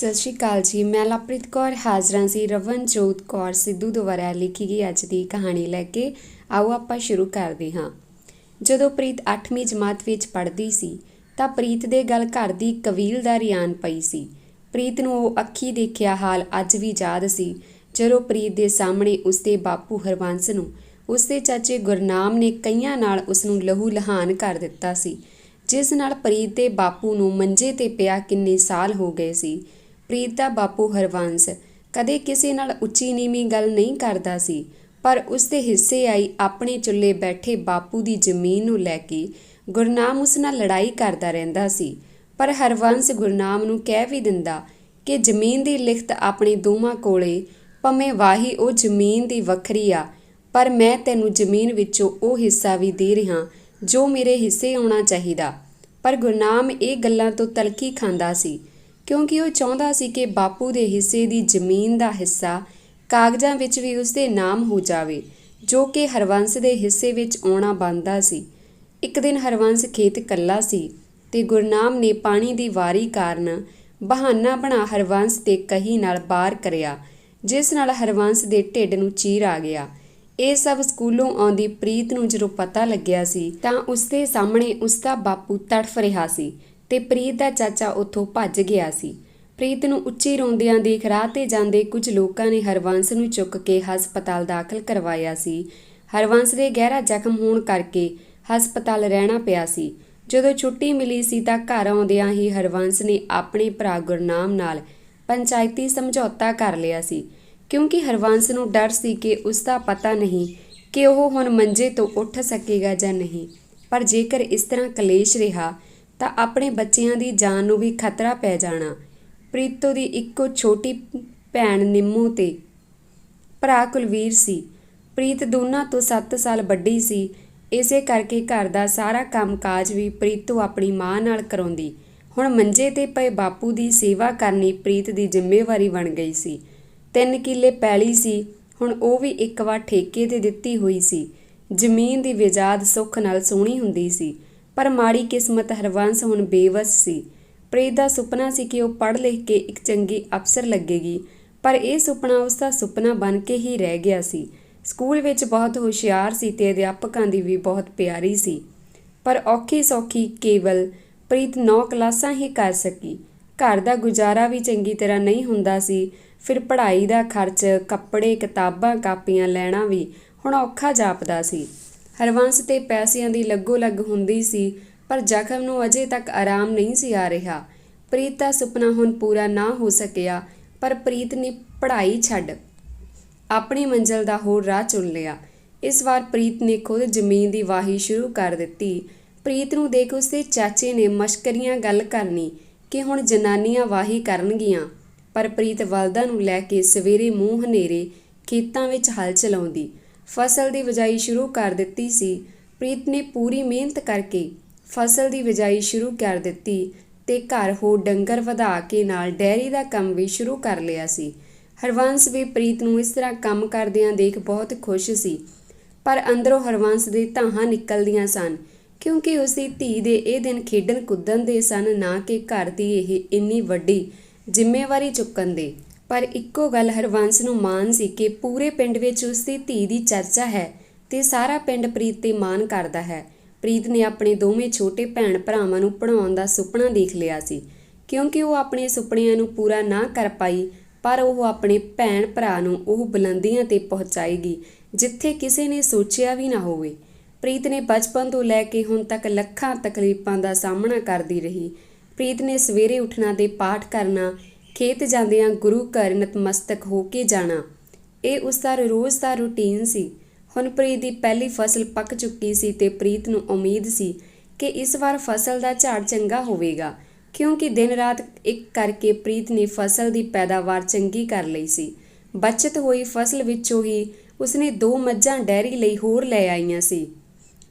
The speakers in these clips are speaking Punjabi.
ਸਤਿ ਸ਼੍ਰੀ ਅਕਾਲ ਜੀ। ਮੈਂ ਲਵਪ੍ਰੀਤ ਕੌਰ ਹਾਜ਼ਰਾਂ ਸੀ ਰਵਨਜੋਤ ਕੌਰ ਸਿੱਧੂ ਦੁਆਰਾ ਲਿਖੀ ਗਈ ਅੱਜ ਦੀ ਕਹਾਣੀ ਲੈ ਕੇ। ਆਓ ਆਪਾਂ ਸ਼ੁਰੂ ਕਰਦੇ ਹਾਂ। ਜਦੋਂ ਪ੍ਰੀਤ 8ਵੀਂ ਜਮਾਤ ਵਿੱਚ ਪੜ੍ਹਦੀ ਸੀ ਤਾਂ ਪ੍ਰੀਤ ਦੇ ਗਲ ਘਰ ਦੀ ਕਬੀਲਦਾਰੀ ਆਣ ਪਈ ਸੀ। ਪ੍ਰੀਤ ਨੂੰ ਉਹ ਅੱਖੀਂ ਦੇਖਿਆ ਹਾਲ ਅੱਜ ਵੀ ਯਾਦ ਸੀ ਜਦੋਂ ਪ੍ਰੀਤ ਦੇ ਸਾਹਮਣੇ ਉਸਦੇ ਬਾਪੂ ਹਰਬੰਸ ਨੂੰ ਉਸਦੇ ਚਾਚੇ ਗੁਰਨਾਮ ਨੇ ਕਈਆਂ ਨਾਲ ਉਸਨੂੰ ਲਹੂ ਲਹਾਨ ਕਰ ਦਿੱਤਾ ਸੀ, ਜਿਸ ਨਾਲ ਪ੍ਰੀਤ ਦੇ ਬਾਪੂ ਨੂੰ ਮੰਜੇ 'ਤੇ ਪਿਆ ਕਿੰਨੇ ਸਾਲ ਹੋ ਗਏ ਸੀ। ਪ੍ਰੀਤ ਦਾ ਬਾਪੂ ਹਰਬੰਸ ਕਦੇ ਕਿਸੇ ਨਾਲ ਉੱਚੀ ਨੀਵੀਂ ਗੱਲ ਨਹੀਂ ਕਰਦਾ ਸੀ, ਪਰ ਉਸਦੇ ਹਿੱਸੇ ਆਈ ਆਪਣੇ ਚੁੱਲ੍ਹੇ ਬੈਠੇ ਬਾਪੂ ਦੀ ਜ਼ਮੀਨ ਨੂੰ ਲੈ ਕੇ ਗੁਰਨਾਮ ਉਸ ਨਾਲ ਲੜਾਈ ਕਰਦਾ ਰਹਿੰਦਾ ਸੀ। ਪਰ ਹਰਬੰਸ ਗੁਰਨਾਮ ਨੂੰ ਕਹਿ ਵੀ ਦਿੰਦਾ ਕਿ ਜ਼ਮੀਨ ਦੀ ਲਿਖਤ ਆਪਣੇ ਦੋਵਾਂ ਕੋਲੇ, ਭਾਵੇਂ ਵਾਹੀ ਉਹ ਜ਼ਮੀਨ ਦੀ ਵੱਖਰੀ ਆ, ਪਰ ਮੈਂ ਤੈਨੂੰ ਜ਼ਮੀਨ ਵਿੱਚੋਂ ਉਹ ਹਿੱਸਾ ਵੀ ਦੇ ਰਿਹਾ ਜੋ ਮੇਰੇ ਹਿੱਸੇ ਆਉਣਾ ਚਾਹੀਦਾ। ਪਰ ਗੁਰਨਾਮ ਇਹ ਗੱਲਾਂ ਤੋਂ ਤਲਖੀ ਖਾਂਦਾ ਸੀ, ਕਿਉਂਕਿ ਉਹ ਚਾਹੁੰਦਾ ਸੀ ਕਿ ਬਾਪੂ ਦੇ ਹਿੱਸੇ ਦੀ ਜ਼ਮੀਨ ਦਾ ਹਿੱਸਾ ਕਾਗਜ਼ਾਂ ਵਿੱਚ ਵੀ ਉਸਦੇ ਨਾਮ ਹੋ ਜਾਵੇ, ਜੋ ਕਿ ਹਰਬੰਸ ਦੇ ਹਿੱਸੇ ਵਿੱਚ ਆਉਣਾ ਬਣਦਾ ਸੀ। ਇੱਕ ਦਿਨ ਹਰਬੰਸ ਖੇਤ ਇਕੱਲਾ ਸੀ ਤੇ ਗੁਰਨਾਮ ਨੇ ਪਾਣੀ ਦੀ ਵਾਰੀ ਕਾਰਨ ਬਹਾਨਾ ਬਣਾ ਹਰਬੰਸ ਤੇ ਕਹੀ ਨਾਲ ਬਾਹਰ ਕਰਿਆ, ਜਿਸ ਨਾਲ ਹਰਬੰਸ ਦੇ ਢਿੱਡ ਨੂੰ ਚੀਰ ਆ ਗਿਆ। ਇਹ ਸਭ ਸਕੂਲੋਂ ਆਉਂਦੀ ਪ੍ਰੀਤ ਨੂੰ ਜਦੋਂ ਪਤਾ ਲੱਗਿਆ ਸੀ ਤਾਂ ਉਸਦੇ ਸਾਹਮਣੇ ਉਸਦਾ ਬਾਪੂ ਤੜਫ ਰਿਹਾ ਸੀ ਤੇ ਪ੍ਰੀਤ ਦਾ ਚਾਚਾ ਉੱਥੋਂ ਭੱਜ ਗਿਆ ਸੀ। ਪ੍ਰੀਤ ਨੂੰ ਉੱਚੀ ਰੋਂਦਿਆਂ ਦੇਖ ਰਾਹ 'ਤੇ ਜਾਂਦੇ ਕੁਝ ਲੋਕਾਂ ਨੇ ਹਰਬੰਸ ਨੂੰ ਚੁੱਕ ਕੇ ਹਸਪਤਾਲ ਦਾਖਲ ਕਰਵਾਇਆ ਸੀ। ਹਰਬੰਸ ਦੇ ਗਹਿਰਾ ਜ਼ਖਮ ਹੋਣ ਕਰਕੇ ਹਸਪਤਾਲ ਰਹਿਣਾ ਪਿਆ ਸੀ। ਜਦੋਂ ਛੁੱਟੀ ਮਿਲੀ ਸੀ ਤਾਂ ਘਰ ਆਉਂਦਿਆਂ ਹੀ ਹਰਬੰਸ ਨੇ ਆਪਣੇ ਭਰਾ ਗੁਰਨਾਮ ਨਾਲ ਪੰਚਾਇਤੀ ਸਮਝੌਤਾ ਕਰ ਲਿਆ ਸੀ, ਕਿਉਂਕਿ ਹਰਬੰਸ ਨੂੰ ਡਰ ਸੀ ਕਿ ਉਸਦਾ ਪਤਾ ਨਹੀਂ ਕਿ ਉਹ ਹੁਣ ਮੰਜੇ ਤੋਂ ਉੱਠ ਸਕੇਗਾ ਜਾਂ ਨਹੀਂ। ਪਰ ਜੇਕਰ ਇਸ ਤਰ੍ਹਾਂ ਕਲੇਸ਼ ਰਿਹਾ ਤਾਂ ਆਪਣੇ ਬੱਚਿਆਂ ਦੀ ਜਾਨ ਨੂੰ ਵੀ ਖਤਰਾ ਪੈ ਜਾਣਾ। ਪ੍ਰੀਤੋ ਦੀ ਇੱਕੋ ਛੋਟੀ ਭੈਣ ਨਿੰਮੋ ਤੇ ਭਰਾ ਕੁਲਵੀਰ ਸੀ। ਪ੍ਰੀਤ ਦੋਨਾਂ ਤੋਂ 7 ਸਾਲ ਵੱਡੀ ਸੀ, ਇਸੇ ਕਰਕੇ ਘਰ ਦਾ ਸਾਰਾ ਕੰਮ-ਕਾਜ ਵੀ ਪ੍ਰੀਤੋ ਆਪਣੀ ਮਾਂ ਨਾਲ ਕਰਾਉਂਦੀ। ਹੁਣ ਮੰਜੇ 'ਤੇ ਪਏ ਬਾਪੂ ਦੀ ਸੇਵਾ ਕਰਨੀ ਪ੍ਰੀਤ ਦੀ ਜ਼ਿੰਮੇਵਾਰੀ ਬਣ ਗਈ ਸੀ। 3 ਕਿੱਲੇ ਪੈਲੀ ਸੀ, ਹੁਣ ਉਹ ਵੀ ਇੱਕ ਵਾਰ ਠੇਕੇ 'ਤੇ ਦਿੱਤੀ ਹੋਈ ਸੀ। ਜ਼ਮੀਨ ਦੀ ਵਿਜਾਦ ਸੁੱਖ ਨਾਲ ਸੋਹਣੀ ਹੁੰਦੀ ਸੀ, ਪਰ ਮਾੜੀ ਕਿਸਮਤ ਹਰਬੰਸ ਹੁਣ ਬੇਵੱਸ ਸੀ। ਪ੍ਰੀਤ ਦਾ ਸੁਪਨਾ ਸੀ ਕਿ ਉਹ ਪੜ੍ਹ ਲਿਖ ਕੇ ਇੱਕ ਚੰਗੀ ਅਫਸਰ ਲੱਗੇਗੀ, ਪਰ ਇਹ ਸੁਪਨਾ ਉਸਦਾ ਸੁਪਨਾ ਬਣ ਕੇ ਹੀ ਰਹਿ ਗਿਆ ਸੀ। ਸਕੂਲ ਵਿੱਚ ਬਹੁਤ ਹੁਸ਼ਿਆਰ ਸੀ ਤੇ ਅਧਿਆਪਕਾਂ ਦੀ ਵੀ ਬਹੁਤ ਪਿਆਰੀ ਸੀ, ਪਰ ਔਖੀ ਸੌਖੀ ਕੇਵਲ ਪ੍ਰੀਤ 9 ਕਲਾਸਾਂ ਹੀ ਕਰ ਸਕੀ। ਘਰ ਦਾ ਗੁਜ਼ਾਰਾ ਵੀ ਚੰਗੀ ਤਰ੍ਹਾਂ ਨਹੀਂ ਹੁੰਦਾ ਸੀ, ਫਿਰ ਪੜ੍ਹਾਈ ਦਾ ਖਰਚ, ਕੱਪੜੇ, ਕਿਤਾਬਾਂ, ਕਾਪੀਆਂ ਲੈਣਾ ਵੀ ਹੁਣ ਔਖਾ ਜਾਪਦਾ ਸੀ। ਹਰਬੰਸ 'ਤੇ ਪੈਸਿਆਂ ਦੀ ਲੱਗੋ ਲੱਗ ਹੁੰਦੀ ਸੀ, ਪਰ ਜ਼ਖਮ ਨੂੰ ਅਜੇ ਤੱਕ ਆਰਾਮ ਨਹੀਂ ਸੀ ਆ ਰਿਹਾ। ਪ੍ਰੀਤ ਦਾ ਸੁਪਨਾ ਹੁਣ ਪੂਰਾ ਨਾ ਹੋ ਸਕਿਆ, ਪਰ ਪ੍ਰੀਤ ਨੇ ਪੜ੍ਹਾਈ ਛੱਡ ਆਪਣੀ ਮੰਜ਼ਿਲ ਦਾ ਹੋਰ ਰਾਹ ਚੁਣ ਲਿਆ। ਇਸ ਵਾਰ ਪ੍ਰੀਤ ਨੇ ਖੁਦ ਜ਼ਮੀਨ ਦੀ ਵਾਹੀ ਸ਼ੁਰੂ ਕਰ ਦਿੱਤੀ। ਪ੍ਰੀਤ ਨੂੰ ਦੇਖ ਉਸਦੇ ਚਾਚੇ ਨੇ ਮਸ਼ਕਰੀਆਂ ਗੱਲ ਕਰਨੀ ਕਿ ਹੁਣ ਜਨਾਨੀਆਂ ਵਾਹੀ ਕਰਨਗੀਆਂ, ਪਰ ਪ੍ਰੀਤ ਬਲਦਾਂ ਨੂੰ ਲੈ ਕੇ ਸਵੇਰੇ ਮੂੰਹ ਹਨੇਰੇ ਖੇਤਾਂ ਵਿੱਚ ਹਲ ਚਲਾਉਂਦੀ। ਫਸਲ ਦੀ ਬਿਜਾਈ ਸ਼ੁਰੂ ਕਰ ਦਿੱਤੀ ਸੀ। ਪ੍ਰੀਤ ਨੇ ਪੂਰੀ ਮਿਹਨਤ ਕਰਕੇ ਫਸਲ ਦੀ ਬਿਜਾਈ ਸ਼ੁਰੂ ਕਰ ਦਿੱਤੀ ਤੇ ਘਰ ਹੋਰ ਡੰਗਰ ਵਧਾ ਕੇ ਨਾਲ ਡੈਰੀ ਦਾ ਕੰਮ ਵੀ ਸ਼ੁਰੂ ਕਰ ਲਿਆ ਸੀ। ਹਰਬੰਸ ਵੀ ਪ੍ਰੀਤ ਨੂੰ ਇਸ ਤਰ੍ਹਾਂ ਕੰਮ ਕਰਦਿਆਂ ਦੇਖ ਬਹੁਤ ਖੁਸ਼ ਸੀ, ਪਰ ਅੰਦਰੋਂ ਹਰਬੰਸ ਦੇ ਧਾਹਾਂ ਨਿਕਲਦੀਆਂ ਸਨ, ਕਿਉਂਕਿ ਉਸਦੀ ਧੀ ਦੇ ਇਹ ਦਿਨ ਖੇਡਣ ਕੁੱਦਣ ਦੇ ਸਨ, ਨਾ ਕਿ ਘਰ ਦੀ ਇਹ ਇੰਨੀ ਵੱਡੀ ਜ਼ਿੰਮੇਵਾਰੀ ਚੁੱਕਣ ਦੇ। ਪਰ ਇੱਕੋ ਗੱਲ ਹਰਬੰਸ ਨੂੰ ਮਾਣ ਸੀ ਕਿ ਪੂਰੇ ਪਿੰਡ ਵਿੱਚ ਉਸਦੀ ਧੀ ਦੀ ਚਰਚਾ ਹੈ ਤੇ ਸਾਰਾ ਪਿੰਡ ਪ੍ਰੀਤ 'ਤੇ ਮਾਣ ਕਰਦਾ ਹੈ। ਪ੍ਰੀਤ ਨੇ ਆਪਣੇ ਦੋਵੇਂ ਛੋਟੇ ਭੈਣ ਭਰਾਵਾਂ ਨੂੰ ਪੜ੍ਹਾਉਣ ਦਾ ਸੁਪਨਾ ਦੇਖ ਲਿਆ ਸੀ, ਕਿਉਂਕਿ ਉਹ ਆਪਣੇ ਸੁਪਨਿਆਂ ਨੂੰ ਪੂਰਾ ਨਾ ਕਰ ਪਾਈ, ਪਰ ਉਹ ਆਪਣੇ ਭੈਣ ਭਰਾ ਨੂੰ ਉਹ ਬੁਲੰਦੀਆਂ 'ਤੇ ਪਹੁੰਚਾਏਗੀ ਜਿੱਥੇ ਕਿਸੇ ਨੇ ਸੋਚਿਆ ਵੀ ਨਾ ਹੋਵੇ। ਪ੍ਰੀਤ ਨੇ ਬਚਪਨ ਤੋਂ ਲੈ ਕੇ ਹੁਣ ਤੱਕ ਲੱਖਾਂ ਤਕਲੀਫਾਂ ਦਾ ਸਾਹਮਣਾ ਕਰਦੀ ਰਹੀ। ਪ੍ਰੀਤ ਨੇ ਸਵੇਰੇ ਉੱਠਣਾ ਤੇ ਪਾਠ ਕਰਨਾ, ਖੇਤ ਜਾਂਦਿਆਂ ਗੁਰੂ ਘਰ ਨਤਮਸਤਕ ਹੋ ਕੇ ਜਾਣਾ, ਇਹ ਉਸਦਾ ਰੋਜ਼ ਦਾ ਰੂਟੀਨ ਸੀ। ਹੁਣ ਪ੍ਰੀਤ ਦੀ ਪਹਿਲੀ ਫਸਲ ਪੱਕ ਚੁੱਕੀ ਸੀ ਤੇ ਪ੍ਰੀਤ ਨੂੰ ਉਮੀਦ ਸੀ ਕਿ ਇਸ ਵਾਰ ਫਸਲ ਦਾ ਝਾੜ ਚੰਗਾ ਹੋਵੇਗਾ, ਕਿਉਂਕਿ ਦਿਨ ਰਾਤ ਇੱਕ ਕਰਕੇ ਪ੍ਰੀਤ ਨੇ ਫਸਲ ਦੀ ਪੈਦਾਵਾਰ ਚੰਗੀ ਕਰ ਲਈ ਸੀ। ਬਚਤ ਹੋਈ ਫਸਲ ਵਿੱਚੋਂ ਹੀ ਉਸਨੇ 2 ਮੱਝਾਂ ਡੈਰੀ ਲਈ ਹੋਰ ਲੈ ਆਈਆਂ ਸੀ।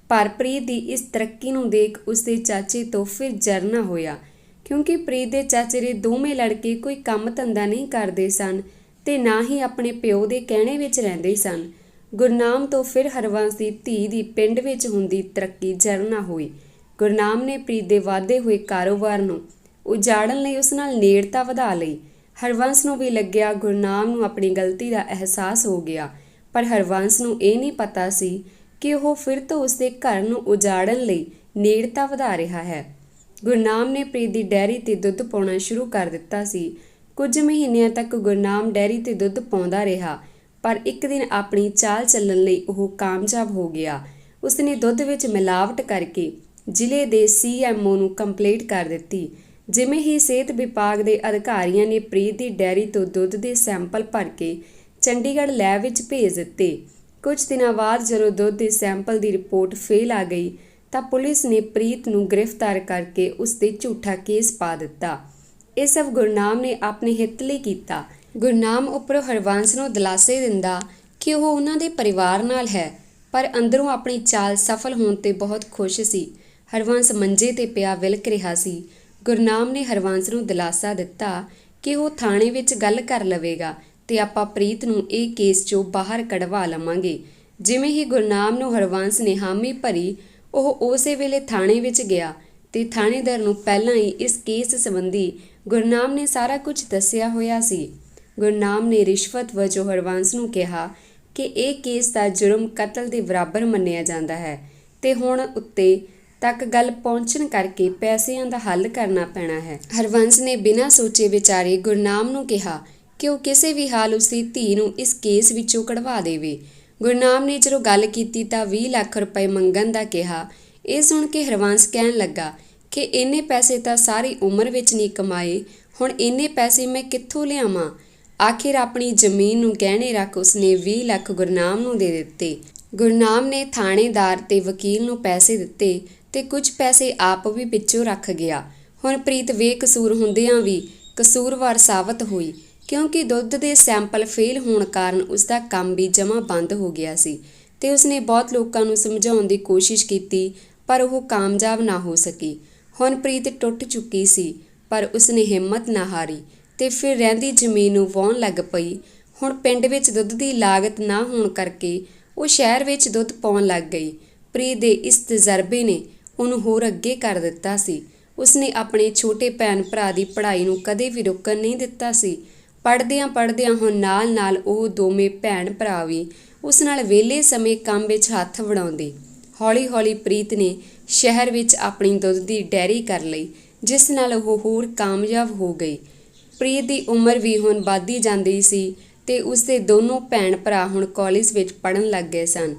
ਪਰ ਪ੍ਰੀਤ ਦੀ ਇਸ ਤਰੱਕੀ ਨੂੰ ਦੇਖ ਉਸਦੇ ਚਾਚੇ ਤੋਂ ਫਿਰ ਜਰਨਾ ਹੋਇਆ, ਕਿਉਂਕਿ ਪ੍ਰੀਤ ਦੇ ਚਾਚੇ ਦੇ ਦੋਵੇਂ ਲੜਕੇ ਕੋਈ ਕੰਮ ਧੰਦਾ ਨਹੀਂ ਕਰਦੇ ਸਨ ਤੇ ਨਾ ਹੀ ਆਪਣੇ ਪਿਓ ਦੇ ਕਹਿਣੇ ਵਿੱਚ ਰਹਿੰਦੇ ਸਨ। ਗੁਰਨਾਮ ਤੋਂ ਫਿਰ ਹਰਬੰਸ ਦੀ ਧੀ ਦੀ ਪਿੰਡ ਵਿੱਚ ਹੁੰਦੀ ਤਰੱਕੀ ਜਰਨਾ ਹੋਈ। ਗੁਰਨਾਮ ਨੇ ਪ੍ਰੀਤ ਦੇ ਵਧਦੇ ਹੋਏ ਕਾਰੋਬਾਰ ਨੂੰ ਉਜਾੜਨ ਲਈ ਉਸ ਨਾਲ ਨੇੜਤਾ ਵਧਾ ਲਈ। ਹਰਬੰਸ ਨੂੰ ਵੀ ਲੱਗਿਆ ਗੁਰਨਾਮ ਨੂੰ ਆਪਣੀ ਗਲਤੀ ਦਾ ਅਹਿਸਾਸ ਹੋ ਗਿਆ, ਪਰ ਹਰਬੰਸ ਨੂੰ ਇਹ ਨਹੀਂ ਪਤਾ ਸੀ ਕਿ ਉਹ ਫਿਰ ਤੋਂ ਉਸਦੇ ਘਰ ਨੂੰ ਉਜਾੜਨ ਲਈ ਨੇੜਤਾ ਵਧਾ ਰਿਹਾ ਹੈ। ਗੁਰਨਾਮ ਨੇ ਪ੍ਰੀਤ ਦੀ ਡੈਰੀ 'ਤੇ ਦੁੱਧ ਪਾਉਣਾ ਸ਼ੁਰੂ ਕਰ ਦਿੱਤਾ ਸੀ। ਕੁਝ ਮਹੀਨਿਆਂ ਤੱਕ ਗੁਰਨਾਮ ਡੈਰੀ 'ਤੇ ਦੁੱਧ ਪਾਉਂਦਾ ਰਿਹਾ, ਪਰ ਇੱਕ ਦਿਨ ਆਪਣੀ ਚਾਲ ਚੱਲਣ ਲਈ ਉਹ ਕਾਮਯਾਬ ਹੋ ਗਿਆ। ਉਸਨੇ ਦੁੱਧ ਵਿੱਚ ਮਿਲਾਵਟ ਕਰਕੇ ਜ਼ਿਲ੍ਹੇ ਦੇ CMO ਨੂੰ ਕੰਪਲੇਂਟ ਕਰ ਦਿੱਤੀ। ਜਿਵੇਂ ਹੀ ਸਿਹਤ ਵਿਭਾਗ ਦੇ ਅਧਿਕਾਰੀਆਂ ਨੇ ਪ੍ਰੀਤ ਦੀ ਡੈਰੀ ਤੋਂ ਦੁੱਧ ਦੇ ਸੈਂਪਲ ਭਰ ਕੇ ਚੰਡੀਗੜ੍ਹ ਲੈਬ ਵਿੱਚ ਭੇਜ ਦਿੱਤੇ। ਕੁਝ ਦਿਨਾਂ ਬਾਅਦ ਜਦੋਂ ਦੁੱਧ ਦੇ ਸੈਂਪਲ ਦੀ ਰਿਪੋਰਟ ਫੇਲ ਆ ਗਈ ਤਾਂ ਪੁਲਿਸ ਨੇ ਪ੍ਰੀਤ ਨੂੰ ਗ੍ਰਿਫਤਾਰ ਕਰਕੇ ਉਸ 'ਤੇ ਝੂਠਾ ਕੇਸ ਪਾ ਦਿੱਤਾ। ਇਹ ਸਭ ਗੁਰਨਾਮ ਨੇ ਆਪਣੇ ਹਿੱਤ ਲਈ ਕੀਤਾ। ਗੁਰਨਾਮ ਉੱਪਰੋਂ ਹਰਬੰਸ ਨੂੰ ਦਿਲਾਸੇ ਦਿੰਦਾ ਕਿ ਉਹ ਉਹਨਾਂ ਦੇ ਪਰਿਵਾਰ ਨਾਲ ਹੈ, ਪਰ ਅੰਦਰੋਂ ਆਪਣੀ ਚਾਲ ਸਫਲ ਹੋਣ 'ਤੇ ਬਹੁਤ ਖੁਸ਼ ਸੀ। ਹਰਬੰਸ ਮੰਜੇ 'ਤੇ ਪਿਆ ਵਿਲਕ ਰਿਹਾ ਸੀ। ਗੁਰਨਾਮ ਨੇ ਹਰਬੰਸ ਨੂੰ ਦਿਲਾਸਾ ਦਿੱਤਾ ਕਿ ਉਹ ਥਾਣੇ ਵਿੱਚ ਗੱਲ ਕਰ ਲਵੇਗਾ ਤੇ ਆਪਾਂ ਪ੍ਰੀਤ ਨੂੰ ਇਹ ਕੇਸ 'ਚੋਂ ਬਾਹਰ ਕਢਵਾ ਲਵਾਂਗੇ। ਜਿਵੇਂ ਹੀ ਗੁਰਨਾਮ ਨੂੰ ਹਰਬੰਸ ਨੇ ਹਾਮੀ ਭਰੀ, ਉਹ ਉਸੇ ਵੇਲੇ ਥਾਣੇ ਵਿੱਚ ਗਿਆ ਤੇ ਥਾਣੇਦਾਰ ਨੂੰ ਪਹਿਲਾਂ ਹੀ ਇਸ ਕੇਸ ਸੰਬੰਧੀ ਗੁਰਨਾਮ ਨੇ ਸਾਰਾ ਕੁਝ ਦੱਸਿਆ ਹੋਇਆ ਸੀ। ਗੁਰਨਾਮ ਨੇ ਰਿਸ਼ਵਤ ਵਜੋਂ ਹਰਬੰਸ ਨੂੰ ਕਿਹਾ ਕਿ ਇਹ ਕੇਸ ਦਾ ਜੁਰਮ ਕਤਲ ਦੇ ਬਰਾਬਰ ਮੰਨਿਆ ਜਾਂਦਾ ਹੈ ਤੇ ਹੁਣ ਉੱਤੇ ਤੱਕ ਗੱਲ ਪਹੁੰਚਣ ਕਰਕੇ ਪੈਸਿਆਂ ਦਾ ਹੱਲ ਕਰਨਾ ਪੈਣਾ ਹੈ। ਹਰਬੰਸ ਨੇ ਬਿਨਾਂ ਸੋਚੇ ਵਿਚਾਰੇ ਗੁਰਨਾਮ ਨੂੰ ਕਿਹਾ ਕਿ ਉਹ ਕਿਸੇ ਵੀ ਹਾਲ ਉਸਦੀ ਧੀ ਨੂੰ ਇਸ ਕੇਸ ਵਿੱਚੋਂ ਕਢਵਾ ਦੇਵੇ। ਗੁਰਨਾਮ ਨੇ ਜਦੋਂ ਗੱਲ ਕੀਤੀ ਤਾਂ 20 ਲੱਖ ਰੁਪਏ ਮੰਗਣ ਦਾ ਕਿਹਾ। ਇਹ ਸੁਣ ਕੇ ਹਰਬੰਸ ਕਹਿਣ ਲੱਗਾ ਕਿ ਇੰਨੇ ਪੈਸੇ ਤਾਂ ਸਾਰੀ ਉਮਰ ਵਿੱਚ ਨਹੀਂ ਕਮਾਏ, ਹੁਣ ਇੰਨੇ ਪੈਸੇ ਮੈਂ ਕਿੱਥੋਂ ਲਿਆਵਾਂ। ਆਖਿਰ ਆਪਣੀ ਜ਼ਮੀਨ ਨੂੰ ਗਹਿਣੇ ਰੱਖ ਉਸਨੇ 20 ਲੱਖ ਗੁਰਨਾਮ ਨੂੰ ਦੇ ਦਿੱਤੇ। ਗੁਰਨਾਮ ਨੇ ਥਾਣੇਦਾਰ ਤੇ ਵਕੀਲ ਨੂੰ ਪੈਸੇ ਦਿੱਤੇ ਤੇ ਕੁਝ ਪੈਸੇ ਆਪ ਵੀ ਵਿੱਚੋਂ ਰੱਖ ਗਿਆ। ਹੁਣ ਪ੍ਰੀਤ ਬੇਕਸੂਰ ਹੁੰਦਿਆਂ ਵੀ ਕਸੂਰਵਾਰ ਸਾਬਤ ਹੋਈ, ਕਿਉਂਕਿ ਦੁੱਧ ਦੇ ਸੈਂਪਲ ਫੇਲ ਹੋਣ ਕਾਰਨ ਉਸਦਾ ਕੰਮ ਵੀ ਜਮਾਂ ਬੰਦ ਹੋ ਗਿਆ ਸੀ ਤੇ ਉਸਨੇ ਬਹੁਤ ਲੋਕਾਂ ਨੂੰ ਸਮਝਾਉਣ ਦੀ ਕੋਸ਼ਿਸ਼ ਕੀਤੀ, ਪਰ ਉਹ ਕਾਮਯਾਬ ਨਾ ਹੋ ਸਕੀ। ਹੁਣ ਪ੍ਰੀਤ ਟੁੱਟ ਚੁੱਕੀ ਸੀ, ਪਰ ਉਸਨੇ ਹਿੰਮਤ ਨਾ ਹਾਰੀ ਤੇ ਫਿਰ ਰਹਿੰਦੀ ਜ਼ਮੀਨ ਨੂੰ ਵਾਹੁਣ ਲੱਗ ਪਈ। ਹੁਣ ਪਿੰਡ ਵਿੱਚ ਦੁੱਧ ਦੀ ਲਾਗਤ ਨਾ ਹੋਣ ਕਰਕੇ ਉਹ ਸ਼ਹਿਰ ਵਿੱਚ ਦੁੱਧ ਪਾਉਣ ਲੱਗ ਗਈ। ਪ੍ਰੀਤ ਦੇ ਇਸ ਤਜਰਬੇ ਨੇ ਉਹਨੂੰ ਹੋਰ ਅੱਗੇ ਕਰ ਦਿੱਤਾ ਸੀ। ਉਸਨੇ ਆਪਣੇ ਛੋਟੇ ਭੈਣ ਭਰਾ ਦੀ ਪੜ੍ਹਾਈ ਨੂੰ ਕਦੇ ਵੀ ਰੁਕਣ ਨਹੀਂ ਦਿੱਤਾ ਸੀ। ਪੜ੍ਹਦਿਆਂ ਹੁਣ ਨਾਲ ਉਹ ਦੋਵੇਂ ਭੈਣ ਭਰਾ ਵੀ ਉਸ ਨਾਲ ਵਿਹਲੇ ਸਮੇਂ ਕੰਮ ਵਿੱਚ ਹੱਥ ਵਡਾਉਂਦੇ। ਹੌਲੀ ਪ੍ਰੀਤ ਨੇ ਸ਼ਹਿਰ ਵਿੱਚ ਆਪਣੀ ਦੁੱਧ ਦੀ ਡੈਰੀ ਕਰ ਲਈ, ਜਿਸ ਨਾਲ ਉਹ ਹੋਰ ਕਾਮਯਾਬ ਹੋ ਗਈ। ਪ੍ਰੀਤ ਦੀ ਉਮਰ ਵੀ ਹੁਣ ਵੱਧਦੀ ਜਾਂਦੀ ਸੀ ਤੇ ਉਸਦੇ ਦੋਨੋਂ ਭੈਣ ਭਰਾ ਹੁਣ ਕਾਲਜ ਵਿੱਚ ਪੜ੍ਹਨ ਲੱਗ ਗਏ ਸਨ।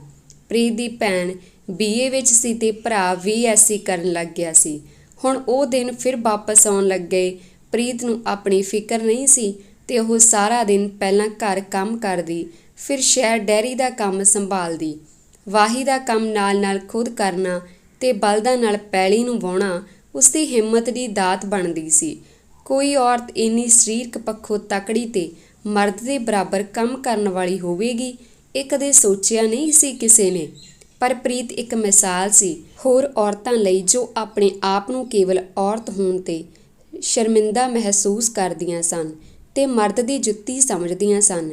ਪ੍ਰੀਤ ਦੀ ਭੈਣ BA ਵਿੱਚ ਸੀ ਤੇ ਭਰਾ BSc ਕਰਨ ਲੱਗ ਗਿਆ ਸੀ। ਹੁਣ ਉਹ ਦਿਨ ਫਿਰ ਵਾਪਸ ਆਉਣ ਲੱਗ ਗਏ। ਪ੍ਰੀਤ ਨੂੰ ਆਪਣੀ ਫਿਕਰ ਨਹੀਂ ਸੀ ਤੇ ਉਹ ਸਾਰਾ ਦਿਨ ਪਹਿਲਾਂ ਘਰ ਕੰਮ ਕਰਦੀ, ਫਿਰ ਸ਼ਹਿਰ ਡੈਰੀ ਦਾ ਕੰਮ ਸੰਭਾਲਦੀ। ਵਾਹੀ ਦਾ ਕੰਮ ਨਾਲ ਖੁਦ ਕਰਨਾ ਤੇ ਬਲਦਾਂ ਨਾਲ ਪੈਲੀ ਨੂੰ ਵਾਹੁਣਾ ਉਸਦੀ ਹਿੰਮਤ ਦੀ ਦਾਤ ਬਣਦੀ ਸੀ। ਕੋਈ ਔਰਤ ਇੰਨੀ ਸਰੀਰਕ ਪੱਖੋਂ ਤਕੜੀ ਤੇ ਮਰਦ ਦੇ ਬਰਾਬਰ ਕੰਮ ਕਰਨ ਵਾਲੀ ਹੋਵੇਗੀ, ਇਹ ਕਦੇ ਸੋਚਿਆ ਨਹੀਂ ਸੀ ਕਿਸੇ ਨੇ। ਪਰ ਪ੍ਰੀਤ ਇੱਕ ਮਿਸਾਲ ਸੀ ਹੋਰ ਔਰਤਾਂ ਲਈ ਜੋ ਆਪਣੇ ਆਪ ਨੂੰ ਕੇਵਲ ਔਰਤ ਹੋਣ 'ਤੇ ਸ਼ਰਮਿੰਦਾ ਮਹਿਸੂਸ ਕਰਦੀਆਂ ਸਨ ਤੇ ਮਰਦ ਦੀ ਜੁੱਤੀ ਸਮਝਦੀਆਂ ਸਨ।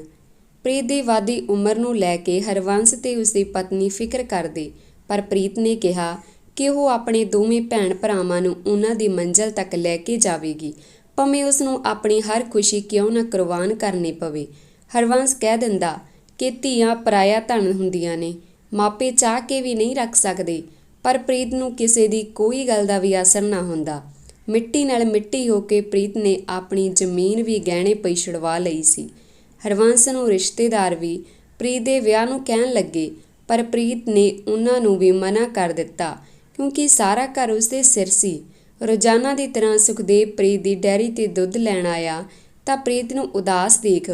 ਪ੍ਰੀਤ ਦੀ ਵੱਧਦੀ ਉਮਰ ਨੂੰ ਲੈ ਕੇ ਹਰਬੰਸ ਤੇ ਉਸਦੀ ਪਤਨੀ ਫਿਕਰ ਕਰਦੇ, ਪਰ ਪ੍ਰੀਤ ਨੇ ਕਿਹਾ ਕਿ ਉਹ ਆਪਣੇ ਦੋਵੇਂ ਭੈਣ ਭਰਾਵਾਂ ਨੂੰ ਉਹਨਾਂ ਦੀ ਮੰਜ਼ਿਲ ਤੱਕ ਲੈ ਕੇ ਜਾਵੇਗੀ, ਭਾਵੇਂ ਉਸਨੂੰ ਆਪਣੀ ਹਰ ਖੁਸ਼ੀ ਕਿਉਂ ਨਾ ਕੁਰਬਾਨ ਕਰਨੀ ਪਵੇ। ਹਰਬੰਸ ਕਹਿ ਦਿੰਦਾ ਕਿ ਧੀਆਂ ਪਰਾਇਆ ਧਨ ਹੁੰਦੀਆਂ ਨੇ, ਮਾਪੇ ਚਾਹ ਕੇ ਵੀ ਨਹੀਂ ਰੱਖ ਸਕਦੇ, ਪਰ ਪ੍ਰੀਤ ਨੂੰ ਕਿਸੇ ਦੀ ਕੋਈ ਗੱਲ ਦਾ ਵੀ ਅਸਰ ਨਾ ਹੁੰਦਾ। ਮਿੱਟੀ ਨਾਲ ਮਿੱਟੀ ਹੋ ਕੇ ਪ੍ਰੀਤ ਨੇ ਆਪਣੀ ਜ਼ਮੀਨ ਵੀ ਗਹਿਣੇ ਪਈ ਛੁਡਵਾ ਲਈ ਸੀ। ਹਰਬੰਸ ਨੂੰ ਰਿਸ਼ਤੇਦਾਰ ਵੀ ਪ੍ਰੀਤ ਦੇ ਵਿਆਹ ਨੂੰ ਕਹਿਣ ਲੱਗੇ, ਪਰ ਪ੍ਰੀਤ ਨੇ ਉਹਨਾਂ ਨੂੰ ਵੀ ਮਨਾ ਕਰ ਦਿੱਤਾ ਕਿਉਂਕਿ ਸਾਰਾ ਘਰ ਉਸਦੇ ਸਿਰ ਸੀ। ਰੋਜ਼ਾਨਾ ਦੀ ਤਰ੍ਹਾਂ ਸੁਖਦੇਵ ਪ੍ਰੀਤ ਦੀ ਡੈਰੀ 'ਤੇ ਦੁੱਧ ਲੈਣ ਆਇਆ ਤਾਂ ਪ੍ਰੀਤ ਨੂੰ ਉਦਾਸ ਦੇਖ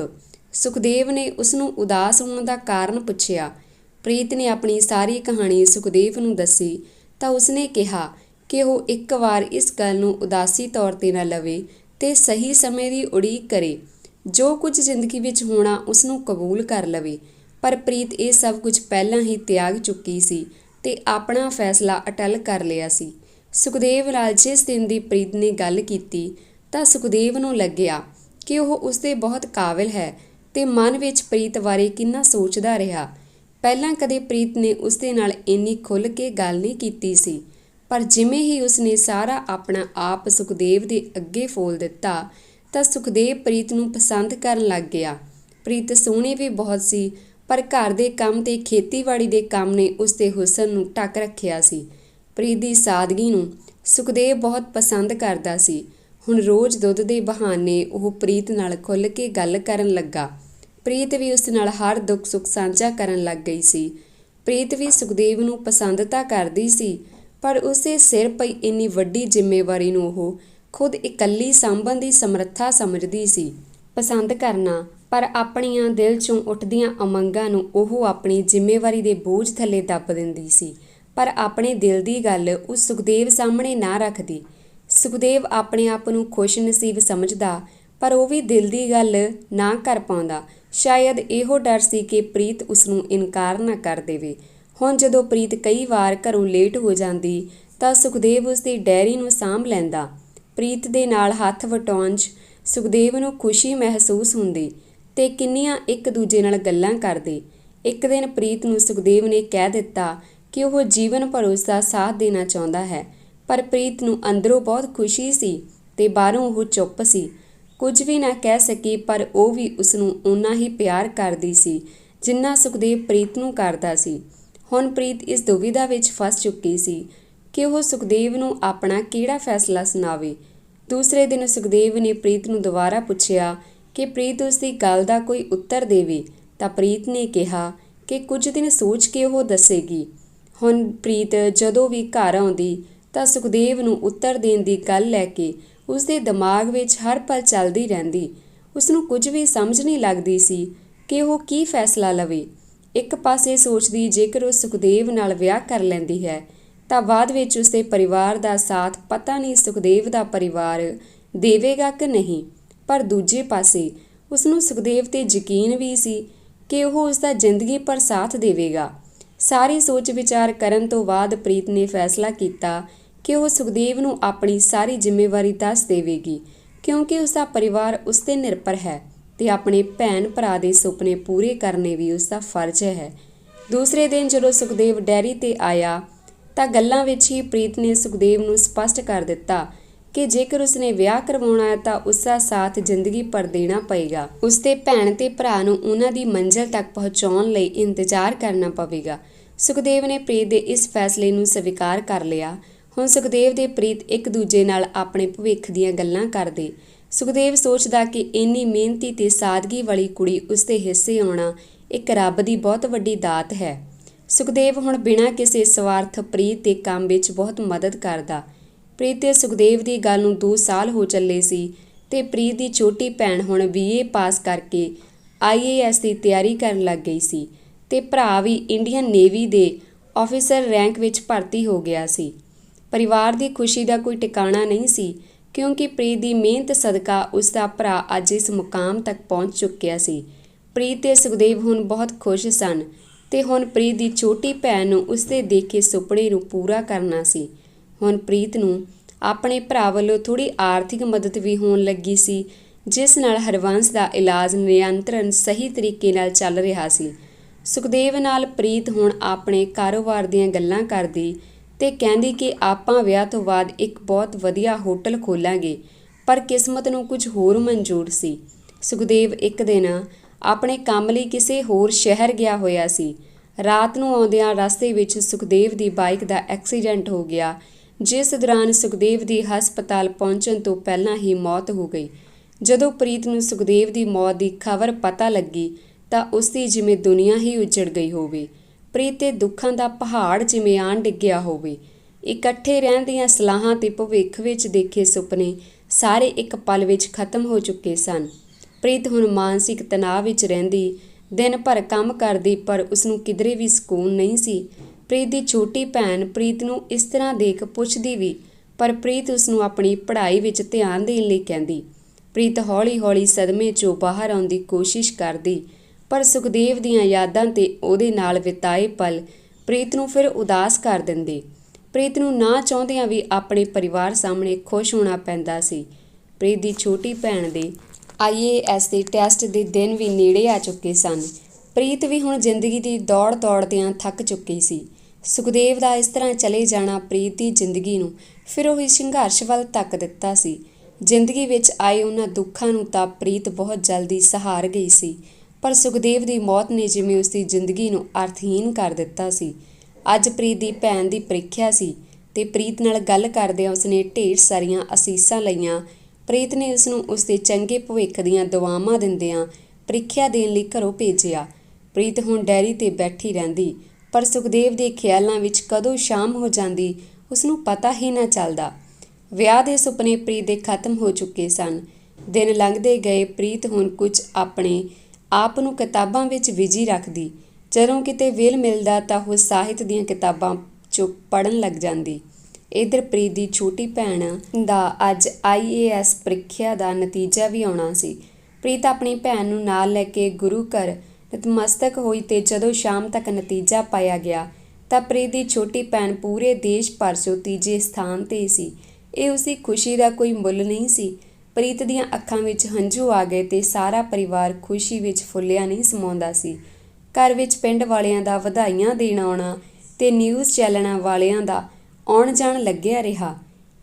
ਸੁਖਦੇਵ ਨੇ ਉਸਨੂੰ ਉਦਾਸ ਹੋਣ ਦਾ ਕਾਰਨ ਪੁੱਛਿਆ। ਪ੍ਰੀਤ ਨੇ ਆਪਣੀ ਸਾਰੀ ਕਹਾਣੀ ਸੁਖਦੇਵ ਨੂੰ ਦੱਸੀ ਤਾਂ ਉਸਨੇ ਕਿਹਾ ਕਿ ਉਹ ਇੱਕ ਵਾਰ ਇਸ ਗੱਲ ਨੂੰ ਉਦਾਸੀ ਤੌਰ 'ਤੇ ਨਾ ਲਵੇ ਤੇ ਸਹੀ ਸਮੇਂ ਦੀ ਉਡੀਕ ਕਰੇ। ਜੋ ਕੁਝ ਜ਼ਿੰਦਗੀ ਵਿੱਚ ਹੋਣਾ ਉਸਨੂੰ ਕਬੂਲ ਕਰ ਲਵੇ। ਪਰ ਪ੍ਰੀਤ ਇਹ ਸਭ ਕੁਝ ਪਹਿਲਾਂ ਹੀ ਤਿਆਗ ਚੁੱਕੀ ਸੀ ਤੇ ਆਪਣਾ ਫੈਸਲਾ ਅਟੱਲ ਕਰ ਲਿਆ ਸੀ। ਸੁਖਦੇਵ ਨਾਲ ਜਿਸ ਦਿਨ ਦੀ ਪ੍ਰੀਤ ਨੇ ਗੱਲ ਕੀਤੀ ਤਾਂ ਸੁਖਦੇਵ ਨੂੰ ਲੱਗਿਆ ਕਿ ਉਹ ਉਸਦੇ ਬਹੁਤ ਕਾਬਿਲ ਹੈ ਤੇ ਮਨ ਵਿੱਚ ਪ੍ਰੀਤ ਬਾਰੇ ਕਿੰਨਾ ਸੋਚਦਾ ਰਿਹਾ। ਪਹਿਲਾਂ ਕਦੇ ਪ੍ਰੀਤ ਨੇ ਉਸਦੇ ਨਾਲ ਇੰਨੀ ਖੁੱਲ੍ਹ ਕੇ ਗੱਲ ਨਹੀਂ ਕੀਤੀ ਸੀ, ਪਰ ਜਿਵੇਂ ਹੀ ਉਸਨੇ ਸਾਰਾ ਆਪਣਾ ਆਪ ਸੁਖਦੇਵ ਦੇ ਅੱਗੇ ਫੋਲ ਦਿੱਤਾ ਤਾਂ ਸੁਖਦੇਵ ਪ੍ਰੀਤ ਨੂੰ ਪਸੰਦ ਕਰਨ ਲੱਗ ਗਿਆ। ਪ੍ਰੀਤ ਸੋਹਣੀ ਵੀ ਬਹੁਤ ਸੀ, ਪਰ ਘਰ ਦੇ ਕੰਮ ਤੇ ਖੇਤੀਬਾੜੀ ਦੇ ਕੰਮ ਨੇ ਉਸ ਦੇ ਹੁਸਨ ਨੂੰ ਢੱਕ ਰੱਖਿਆ ਸੀ। ਪ੍ਰੀਤ ਦੀ ਸਾਦਗੀ ਨੂੰ ਸੁਖਦੇਵ ਬਹੁਤ ਪਸੰਦ ਕਰਦਾ ਸੀ। ਹੁਣ ਰੋਜ਼ ਦੁੱਧ ਦੇ ਬਹਾਨੇ ਉਹ ਪ੍ਰੀਤ ਨਾਲ ਖੁੱਲ੍ਹ ਕੇ ਗੱਲ ਕਰਨ ਲੱਗਾ। ਪ੍ਰੀਤ ਵੀ ਉਸ ਨਾਲ ਹਰ ਦੁੱਖ ਸੁੱਖ ਸਾਂਝਾ ਕਰਨ ਲੱਗ ਗਈ ਸੀ। ਪ੍ਰੀਤ ਵੀ ਸੁਖਦੇਵ ਨੂੰ ਪਸੰਦ ਤਾਂ ਕਰਦੀ ਸੀ, ਪਰ ਉਸਦੇ ਸਿਰ ਪਈ ਇੰਨੀ ਵੱਡੀ ਜ਼ਿੰਮੇਵਾਰੀ ਨੂੰ ਉਹ ਖੁਦ ਇਕੱਲੀ ਸਾਂਭਣ ਦੀ ਸਮਰੱਥਾ ਸਮਝਦੀ ਸੀ। ਪਸੰਦ ਕਰਨਾ, ਪਰ ਆਪਣੀਆਂ ਦਿਲ 'ਚੋਂ ਉੱਠਦੀਆਂ ਉਮੰਗਾਂ ਨੂੰ ਉਹ ਆਪਣੀ ਜ਼ਿੰਮੇਵਾਰੀ ਦੇ ਬੋਝ ਥੱਲੇ ਦੱਬ ਦਿੰਦੀ ਸੀ, ਪਰ ਆਪਣੇ ਦਿਲ ਦੀ ਗੱਲ ਉਹ ਸੁਖਦੇਵ ਸਾਹਮਣੇ ਨਾ ਰੱਖਦੀ। ਸੁਖਦੇਵ ਆਪਣੇ ਆਪ ਨੂੰ ਖੁਸ਼ਨਸੀਬ ਸਮਝਦਾ, ਪਰ ਉਹ ਵੀ ਦਿਲ ਦੀ ਗੱਲ ਨਾ ਕਰ ਪਾਉਂਦਾ। ਸ਼ਾਇਦ ਇਹੋ ਡਰ ਸੀ ਕਿ ਪ੍ਰੀਤ ਉਸਨੂੰ ਇਨਕਾਰ ਨਾ ਕਰ ਦੇਵੇ। ਹੁਣ ਜਦੋਂ ਪ੍ਰੀਤ ਕਈ ਵਾਰ ਘਰੋਂ ਲੇਟ ਹੋ ਜਾਂਦੀ ਤਾਂ ਸੁਖਦੇਵ ਉਸਦੀ ਡਾਇਰੀ ਨੂੰ ਸਾਂਭ ਲੈਂਦਾ। ਪ੍ਰੀਤ ਦੇ ਨਾਲ ਹੱਥ ਵਟਾਉਣ 'ਚ ਸੁਖਦੇਵ ਨੂੰ ਖੁਸ਼ੀ ਮਹਿਸੂਸ ਹੁੰਦੀ ਤੇ ਕਿੰਨੀਆਂ ਇੱਕ ਦੂਜੇ ਨਾਲ ਗੱਲਾਂ ਕਰਦੇ। ਇੱਕ ਦਿਨ ਪ੍ਰੀਤ ਨੂੰ ਸੁਖਦੇਵ ਨੇ ਕਹਿ ਦਿੱਤਾ ਕਿ ਉਹ ਜੀਵਨ ਭਰ ਉਸਦਾ ਸਾਥ ਦੇਣਾ ਚਾਹੁੰਦਾ ਹੈ, ਪਰ ਪ੍ਰੀਤ ਨੂੰ ਅੰਦਰੋਂ ਬਹੁਤ ਖੁਸ਼ੀ ਸੀ ਤੇ ਬਾਹਰੋਂ ਉਹ ਚੁੱਪ ਸੀ, ਕੁਝ ਵੀ ਨਾ ਕਹਿ ਸਕੀ। ਪਰ ਉਹ ਵੀ ਉਸਨੂੰ ਓਨਾ ਹੀ ਪਿਆਰ ਕਰਦੀ ਸੀ ਜਿੰਨਾ ਸੁਖਦੇਵ ਪ੍ਰੀਤ ਨੂੰ ਕਰਦਾ ਸੀ। ਹੁਣ ਪ੍ਰੀਤ ਇਸ ਦੁਵਿਧਾ ਵਿੱਚ ਫਸ ਚੁੱਕੀ ਸੀ ਕਿ ਉਹ ਸੁਖਦੇਵ ਨੂੰ ਆਪਣਾ ਕਿਹੜਾ ਫੈਸਲਾ ਸੁਣਾਵੇ। ਦੂਸਰੇ ਦਿਨ ਸੁਖਦੇਵ ਨੇ ਪ੍ਰੀਤ ਨੂੰ ਦੁਬਾਰਾ ਪੁੱਛਿਆ ਕਿ ਪ੍ਰੀਤ ਉਸਦੀ ਗੱਲ ਦਾ ਕੋਈ ਉੱਤਰ ਦੇਵੇ, ਤਾਂ ਪ੍ਰੀਤ ਨੇ ਕਿਹਾ ਕਿ ਕੁਝ ਦਿਨ ਸੋਚ ਕੇ ਉਹ ਦੱਸੇਗੀ। ਹੁਣ ਪ੍ਰੀਤ ਜਦੋਂ ਵੀ ਘਰ ਆਉਂਦੀ ਤਾਂ ਸੁਖਦੇਵ ਨੂੰ ਉੱਤਰ ਦੇਣ ਦੀ ਗੱਲ ਲੈ ਕੇ ਉਸਦੇ ਦਿਮਾਗ ਵਿੱਚ ਹਰ ਪਲ ਚੱਲਦੀ ਰਹਿੰਦੀ। ਉਸਨੂੰ ਕੁਝ ਵੀ ਸਮਝ ਨਹੀਂ ਲੱਗਦੀ ਸੀ ਕਿ ਉਹ ਕੀ ਫੈਸਲਾ ਲਵੇ। ਇੱਕ ਪਾਸੇ ਸੋਚਦੀ ਜੇਕਰ ਉਹ ਸੁਖਦੇਵ ਨਾਲ ਵਿਆਹ ਕਰ ਲੈਂਦੀ ਹੈ ਤਾਂ ਬਾਅਦ ਵਿੱਚ ਉਸਦੇ ਪਰਿਵਾਰ ਦਾ ਸਾਥ ਪਤਾ ਨਹੀਂ ਸੁਖਦੇਵ ਦਾ ਪਰਿਵਾਰ ਦੇਵੇਗਾ ਕਿ ਨਹੀਂ, ਪਰ ਦੂਜੇ ਪਾਸੇ ਉਸਨੂੰ ਸੁਖਦੇਵ 'ਤੇ ਯਕੀਨ ਵੀ ਸੀ ਕਿ ਉਹ ਉਸਦਾ ਜ਼ਿੰਦਗੀ ਭਰ ਸਾਥ ਦੇਵੇਗਾ। ਸਾਰੀ ਸੋਚ ਵਿਚਾਰ ਕਰਨ ਤੋਂ ਬਾਅਦ ਪ੍ਰੀਤ ਨੇ ਫੈਸਲਾ ਕੀਤਾ ਕਿ ਉਹ ਸੁਖਦੇਵ ਨੂੰ ਆਪਣੀ ਸਾਰੀ ਜ਼ਿੰਮੇਵਾਰੀ ਦੱਸ ਦੇਵੇਗੀ, ਕਿਉਂਕਿ ਉਸਦਾ ਪਰਿਵਾਰ ਉਸ 'ਤੇ ਨਿਰਭਰ ਹੈ ਤੇ ਆਪਣੇ ਭੈਣ ਭਰਾ ਦੇ ਸੁਪਨੇ ਪੂਰੇ ਕਰਨੇ ਵੀ ਉਸਦਾ ਫਰਜ਼ ਹੈ। ਦੂਸਰੇ ਦਿਨ ਜਦੋਂ ਸੁਖਦੇਵ ਡੈਰੀ 'ਤੇ ਆਇਆ ਤਾਂ ਗੱਲਾਂ ਵਿੱਚ ਹੀ ਪ੍ਰੀਤ ਨੇ ਸੁਖਦੇਵ ਨੂੰ ਸਪਸ਼ਟ ਕਰ ਦਿੱਤਾ ਕਿ ਜੇਕਰ ਉਸਨੇ ਵਿਆਹ ਕਰਵਾਉਣਾ ਹੈ ਤਾਂ ਉਸਦਾ ਸਾਥ ਜ਼ਿੰਦਗੀ ਭਰ ਦੇਣਾ ਪਏਗਾ। ਉਸਦੇ ਭੈਣ ਤੇ ਭਰਾ ਨੂੰ ਉਹਨਾਂ ਦੀ ਮੰਜ਼ਿਲ ਤੱਕ ਪਹੁੰਚਾਉਣ ਲਈ ਇੰਤਜ਼ਾਰ ਕਰਨਾ ਪਵੇਗਾ। ਸੁਖਦੇਵ ਨੇ ਪ੍ਰੀਤ ਦੇ ਇਸ ਫੈਸਲੇ ਨੂੰ ਸਵੀਕਾਰ ਕਰ ਲਿਆ। ਹੁਣ ਸੁਖਦੇਵ ਤੇ ਪ੍ਰੀਤ ਇੱਕ ਦੂਜੇ ਨਾਲ ਆਪਣੇ ਭਵਿੱਖ ਦੀਆਂ ਗੱਲਾਂ ਕਰਦੇ। ਸੁਖਦੇਵ ਸੋਚਦਾ ਕਿ ਇੰਨੀ ਮਿਹਨਤੀ ਤੇ ਸਾਦਗੀ ਵਾਲੀ ਕੁੜੀ ਉਸਦੇ ਹਿੱਸੇ ਆਉਣਾ ਇੱਕ ਰੱਬ ਦੀ ਬਹੁਤ ਵੱਡੀ ਦਾਤ ਹੈ। ਸੁਖਦੇਵ ਹੁਣ ਬਿਨਾਂ ਕਿਸੇ ਸਵਾਰਥ ਪ੍ਰੀਤ ਦੇ ਕੰਮ ਵਿੱਚ ਬਹੁਤ ਮਦਦ ਕਰਦਾ। ਪ੍ਰੀਤ ਤੇ ਸੁਖਦੇਵ ਦੀ ਗੱਲ ਨੂੰ 2 ਸਾਲ ਹੋ ਚੱਲੇ ਸੀ ਤੇ ਪ੍ਰੀਤ ਦੀ ਛੋਟੀ ਭੈਣ ਹੁਣ BA ਪਾਸ ਕਰਕੇ IAS ਦੀ ਤਿਆਰੀ ਕਰਨ ਲੱਗ ਗਈ ਸੀ ਤੇ ਭਰਾ ਵੀ ਇੰਡੀਅਨ ਨੇਵੀ ਦੇ ਆਫੀਸਰ ਰੈਂਕ ਵਿੱਚ ਭਰਤੀ ਹੋ ਗਿਆ ਸੀ। ਪਰਿਵਾਰ ਦੀ ਖੁਸ਼ੀ ਦਾ ਕੋਈ ਟਿਕਾਣਾ ਨਹੀਂ ਸੀ, ਕਿਉਂਕਿ ਪ੍ਰੀਤ ਦੀ ਮਿਹਨਤ ਸਦਕਾ ਉਸਦਾ ਭਰਾ ਅੱਜ ਇਸ ਮੁਕਾਮ ਤੱਕ ਪਹੁੰਚ ਚੁੱਕਿਆ ਸੀ। ਪ੍ਰੀਤ ਤੇ ਸੁਖਦੇਵ ਹੁਣ ਬਹੁਤ ਖੁਸ਼ ਸਨ ਤੇ ਹੁਣ ਪ੍ਰੀਤ ਦੀ ਛੋਟੀ ਭੈਣ ਨੂੰ ਉਸਦੇ ਦੇਖੇ ਸੁਪਨੇ ਨੂੰ ਪੂਰਾ ਕਰਨਾ ਸੀ। ਹੁਣ ਪ੍ਰੀਤ ਨੂੰ ਆਪਣੇ ਭਰਾ ਵੱਲੋਂ ਥੋੜ੍ਹੀ ਆਰਥਿਕ ਮਦਦ ਵੀ ਹੋਣ ਲੱਗੀ ਸੀ, ਜਿਸ ਨਾਲ ਹਰਵੰਸ਼ ਦਾ ਇਲਾਜ ਨਿਯੰਤਰਣ ਸਹੀ ਤਰੀਕੇ ਨਾਲ ਚੱਲ ਰਿਹਾ ਸੀ। ਸੁਖਦੇਵ ਨਾਲ ਪ੍ਰੀਤ ਹੁਣ ਆਪਣੇ ਕਾਰੋਬਾਰ ਦੀਆਂ ਗੱਲਾਂ ਕਰਦੀ ਤੇ ਕਹਿੰਦੀ ਕਿ ਆਪਾਂ ਵਿਆਹ ਤੋਂ ਬਾਅਦ ਇੱਕ ਬਹੁਤ ਵਧੀਆ ਹੋਟਲ ਖੋਲਾਂਗੇ, ਪਰ ਕਿਸਮਤ ਨੂੰ ਕੁਝ ਹੋਰ ਮਨਜ਼ੂਰ ਸੀ। ਸੁਖਦੇਵ ਇੱਕ ਦਿਨ ਆਪਣੇ ਕੰਮ ਲਈ ਕਿਸੇ ਹੋਰ ਸ਼ਹਿਰ ਗਿਆ ਹੋਇਆ ਸੀ। ਰਾਤ ਨੂੰ ਆਉਂਦਿਆਂ ਰਸਤੇ ਵਿੱਚ ਸੁਖਦੇਵ ਦੀ ਬਾਈਕ ਦਾ ਐਕਸੀਡੈਂਟ ਹੋ ਗਿਆ, ਜਿਸ ਦੌਰਾਨ ਸੁਖਦੇਵ ਦੀ ਹਸਪਤਾਲ ਪਹੁੰਚਣ ਤੋਂ ਪਹਿਲਾਂ ਹੀ ਮੌਤ ਹੋ ਗਈ। ਜਦੋਂ ਪ੍ਰੀਤ ਨੂੰ ਸੁਖਦੇਵ ਦੀ ਮੌਤ ਦੀ ਖਬਰ ਪਤਾ ਲੱਗੀ ਤਾਂ ਉਸਦੀ ਜਿਵੇਂ ਦੁਨੀਆ ਹੀ ਉਜੜ ਗਈ ਹੋਵੇ। ਪ੍ਰੀਤ 'ਤੇ ਦੁੱਖਾਂ ਦਾ ਪਹਾੜ ਜਿਵੇਂ ਆਣ ਡਿੱਗਿਆ ਹੋਵੇ। ਇਕੱਠੇ ਰਹਿਣ ਦੀਆਂ ਸਲਾਹਾਂ ਤੇ ਭਵਿੱਖ ਵਿੱਚ ਦੇਖੇ ਸੁਪਨੇ ਸਾਰੇ ਇੱਕ ਪਲ ਵਿੱਚ ਖਤਮ ਹੋ ਚੁੱਕੇ ਸਨ। ਪ੍ਰੀਤ ਹੁਣ ਮਾਨਸਿਕ ਤਣਾਅ ਵਿੱਚ ਰਹਿੰਦੀ, ਦਿਨ ਭਰ ਕੰਮ ਕਰਦੀ, ਪਰ ਉਸਨੂੰ ਕਿਧਰੇ ਵੀ ਸਕੂਨ ਨਹੀਂ ਸੀ। ਪ੍ਰੀਤ ਦੀ ਛੋਟੀ ਭੈਣ ਪ੍ਰੀਤ ਨੂੰ ਇਸ ਤਰ੍ਹਾਂ ਦੇਖ ਪੁੱਛਦੀ ਵੀ, ਪਰ ਪ੍ਰੀਤ ਉਸਨੂੰ ਆਪਣੀ ਪੜ੍ਹਾਈ ਵਿੱਚ ਧਿਆਨ ਦੇਣ ਲਈ ਕਹਿੰਦੀ। ਪ੍ਰੀਤ ਹੌਲੀ-ਹੌਲੀ ਸਦਮੇ 'ਚੋਂ ਬਾਹਰ ਆਉਣ ਦੀ ਕੋਸ਼ਿਸ਼ ਕਰਦੀ, ਪਰ ਸੁਖਦੇਵ ਦੀਆਂ ਯਾਦਾਂ ਤੇ ਉਹਦੇ ਨਾਲ ਬਿਤਾਏ ਪਲ ਪ੍ਰੀਤ ਨੂੰ ਫਿਰ ਉਦਾਸ ਕਰ ਦਿੰਦੇ। ਪ੍ਰੀਤ ਨੂੰ ਨਾ ਚਾਹੁੰਦਿਆਂ ਵੀ ਆਪਣੇ ਪਰਿਵਾਰ ਸਾਹਮਣੇ ਖੁਸ਼ ਹੋਣਾ ਪੈਂਦਾ ਸੀ। ਪ੍ਰੀਤ ਦੀ ਛੋਟੀ ਭੈਣ ਦੇ IAS ਦੇ ਟੈਸਟ ਦੇ ਦਿਨ ਵੀ ਨੇੜੇ ਆ ਚੁੱਕੇ ਸਨ। ਪ੍ਰੀਤ ਵੀ ਹੁਣ ਜ਼ਿੰਦਗੀ ਦੀ ਦੌੜ ਦੌੜਦਿਆਂ ਥੱਕ ਚੁੱਕੀ ਸੀ। ਸੁਖਦੇਵ ਦਾ ਇਸ ਤਰ੍ਹਾਂ ਚਲੇ ਜਾਣਾ ਪ੍ਰੀਤ ਦੀ ਜ਼ਿੰਦਗੀ ਨੂੰ ਫਿਰ ਉਹੀ ਸੰਘਰਸ਼ ਵੱਲ ਧੱਕ ਦਿੱਤਾ ਸੀ, ਜ਼ਿੰਦਗੀ ਵਿੱਚ ਆਏ ਉਹਨਾਂ ਦੁੱਖਾਂ ਨੂੰ ਤਾਂ ਪ੍ਰੀਤ ਬਹੁਤ ਜਲਦੀ ਸਹਾਰ ਗਈ ਸੀ, ਪਰ ਸੁਖਦੇਵ ਦੀ ਮੌਤ ਨੇ ਜਿਵੇਂ ਉਸਦੀ ਜ਼ਿੰਦਗੀ ਨੂੰ ਅਰਥਹੀਨ ਕਰ ਦਿੱਤਾ ਸੀ। ਅੱਜ ਪ੍ਰੀਤ ਦੀ ਭੈਣ ਦੀ ਪ੍ਰੀਖਿਆ ਸੀ ਤੇ ਪ੍ਰੀਤ ਨਾਲ ਗੱਲ ਕਰਦਿਆਂ ਉਸਨੇ ਢੇਰ ਸਾਰੀਆਂ ਅਸੀਸਾਂ ਲਈਆਂ। ਪ੍ਰੀਤ ਨੇ ਉਸਨੂੰ ਉਸਦੇ ਚੰਗੇ ਭਵਿੱਖ ਦੀਆਂ ਦੁਆਵਾਂ ਦਿੰਦਿਆਂ ਪ੍ਰੀਖਿਆ ਦੇਣ ਲਈ ਘਰੋਂ ਭੇਜਿਆ। ਪ੍ਰੀਤ ਹੁਣ ਡੈਰੀ 'ਤੇ ਬੈਠੀ ਰਹਿੰਦੀ, ਪਰ ਸੁਖਦੇਵ ਦੇ ਖਿਆਲਾਂ ਵਿੱਚ ਕਦੋਂ ਸ਼ਾਮ ਹੋ ਜਾਂਦੀ ਉਸਨੂੰ ਪਤਾ ਹੀ ਨਾ ਚੱਲਦਾ। ਵਿਆਹ ਦੇ ਸੁਪਨੇ ਪ੍ਰੀਤ ਦੇ ਖਤਮ ਹੋ ਚੁੱਕੇ ਸਨ। ਦਿਨ ਲੰਘਦੇ ਗਏ। ਪ੍ਰੀਤ ਹੁਣ ਕੁਝ ਆਪਣੇ ਆਪ ਨੂੰ ਕਿਤਾਬਾਂ ਵਿੱਚ ਬਿਜੀ ਰੱਖਦੀ। ਜਦੋਂ ਕਿਤੇ ਵਿਹਲ ਮਿਲਦਾ ਤਾਂ ਉਹ ਸਾਹਿਤ ਦੀਆਂ ਕਿਤਾਬਾਂ 'ਚੋਂ ਪੜ੍ਹਨ ਲੱਗ ਜਾਂਦੀ। ਇੱਧਰ ਪ੍ਰੀਤ ਦੀ ਛੋਟੀ ਭੈਣ ਦਾ ਅੱਜ IAS ਪ੍ਰੀਖਿਆ ਦਾ ਨਤੀਜਾ ਵੀ ਆਉਣਾ ਸੀ। ਪ੍ਰੀਤ ਆਪਣੀ ਭੈਣ ਨੂੰ ਨਾਲ ਲੈ ਕੇ ਗੁਰੂ ਘਰ ਨਤਮਸਤਕ ਹੋਈ ਤੇ ਜਦੋਂ ਸ਼ਾਮ ਤੱਕ ਨਤੀਜਾ ਪਾਇਆ ਗਿਆ ਤਾਂ ਪ੍ਰੀਤ ਦੀ ਛੋਟੀ ਭੈਣ ਪੂਰੇ ਦੇਸ਼ ਭਰ 'ਚੋਂ ਤੀਜੇ ਸਥਾਨ 'ਤੇ ਸੀ। ਇਹ ਉਸਦੀ ਖੁਸ਼ੀ ਦਾ ਕੋਈ ਮੁੱਲ ਨਹੀਂ ਸੀ। ਪ੍ਰੀਤ ਦੀਆਂ ਅੱਖਾਂ ਵਿੱਚ ਹੰਝੂ ਆ ਗਏ ਤੇ ਸਾਰਾ ਪਰਿਵਾਰ ਖੁਸ਼ੀ ਵਿੱਚ ਫੁੱਲਿਆ ਨਹੀਂ ਸਮਾਉਂਦਾ ਸੀ। ਘਰ ਵਿੱਚ ਪਿੰਡ ਵਾਲਿਆਂ ਦਾ ਵਧਾਈਆਂ ਦੇਣ ਆਉਣਾ ਤੇ ਨਿਊਜ਼ ਚੈਨਲਾਂ ਵਾਲਿਆਂ ਦਾ ਆਉਣ ਜਾਣ ਲੱਗਿਆ ਰਿਹਾ।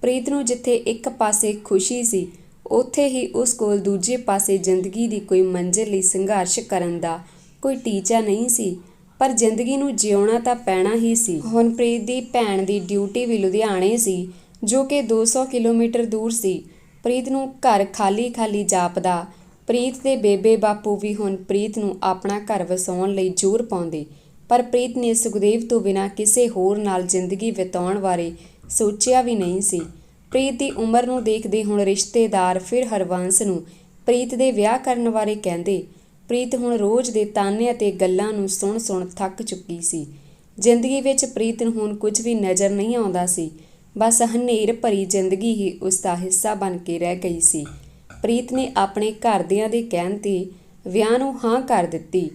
ਪ੍ਰੀਤ ਨੂੰ ਜਿੱਥੇ ਇੱਕ ਪਾਸੇ ਖੁਸ਼ੀ ਸੀ, ਉੱਥੇ ਹੀ ਉਸ ਕੋਲ ਦੂਜੇ ਪਾਸੇ ਜ਼ਿੰਦਗੀ ਦੀ ਕੋਈ ਮੰਜ਼ਿਲ ਲਈ ਸੰਘਰਸ਼ ਕਰਨ ਦਾ ਕੋਈ ਟੀਚਾ ਨਹੀਂ ਸੀ, ਪਰ ਜ਼ਿੰਦਗੀ ਨੂੰ ਜਿਉਣਾ ਤਾਂ ਪੈਣਾ ਹੀ ਸੀ। ਹੁਣ ਪ੍ਰੀਤ ਦੀ ਭੈਣ ਦੀ ਡਿਊਟੀ ਵੀ ਲੁਧਿਆਣੇ ਸੀ, ਜੋ ਕਿ 200 ਕਿਲੋਮੀਟਰ ਦੂਰ ਸੀ। ਪ੍ਰੀਤ ਨੂੰ ਘਰ ਖਾਲੀ ਖਾਲੀ ਜਾਪਦਾ। ਪ੍ਰੀਤ ਦੇ ਬੇਬੇ ਬਾਪੂ ਵੀ ਹੁਣ ਪ੍ਰੀਤ ਨੂੰ ਆਪਣਾ ਘਰ ਵਸਾਉਣ ਲਈ ਜ਼ੋਰ ਪਾਉਂਦੇ, ਪਰ ਪ੍ਰੀਤ ਨੇ ਸੁਖਦੇਵ ਤੋਂ ਬਿਨਾਂ ਕਿਸੇ ਹੋਰ ਨਾਲ ਜ਼ਿੰਦਗੀ ਬਿਤਾਉਣ ਬਾਰੇ ਸੋਚਿਆ ਵੀ ਨਹੀਂ ਸੀ। ਪ੍ਰੀਤ ਦੀ ਉਮਰ ਨੂੰ ਦੇਖਦੇ ਹੁਣ ਰਿਸ਼ਤੇਦਾਰ ਫਿਰ ਹਰਬੰਸ ਨੂੰ ਪ੍ਰੀਤ ਦੇ ਵਿਆਹ ਕਰਨ ਬਾਰੇ ਕਹਿੰਦੇ। ਪ੍ਰੀਤ ਹੁਣ ਰੋਜ਼ ਦੇ ਤਾਨੇ ਅਤੇ ਗੱਲਾਂ ਨੂੰ ਸੁਣ ਥੱਕ ਚੁੱਕੀ ਸੀ। ਜ਼ਿੰਦਗੀ ਵਿੱਚ ਪ੍ਰੀਤ ਨੂੰ ਹੁਣ ਕੁਝ ਵੀ ਨਜ਼ਰ ਨਹੀਂ ਆਉਂਦਾ ਸੀ। ਬਸ ਹਨੇਰ ਭਰੀ ਜ਼ਿੰਦਗੀ ਹੀ ਉਸ ਦਾ ਹਿੱਸਾ ਬਣ ਕੇ ਰਹਿ ਗਈ ਸੀ। ਪ੍ਰੀਤ ਨੇ ਆਪਣੇ ਘਰਦਿਆਂ ਦੇ ਕਹਿਣ 'ਤੇ ਵਿਆਹ ਨੂੰ ਹਾਂ ਕਰ ਦਿੱਤੀ,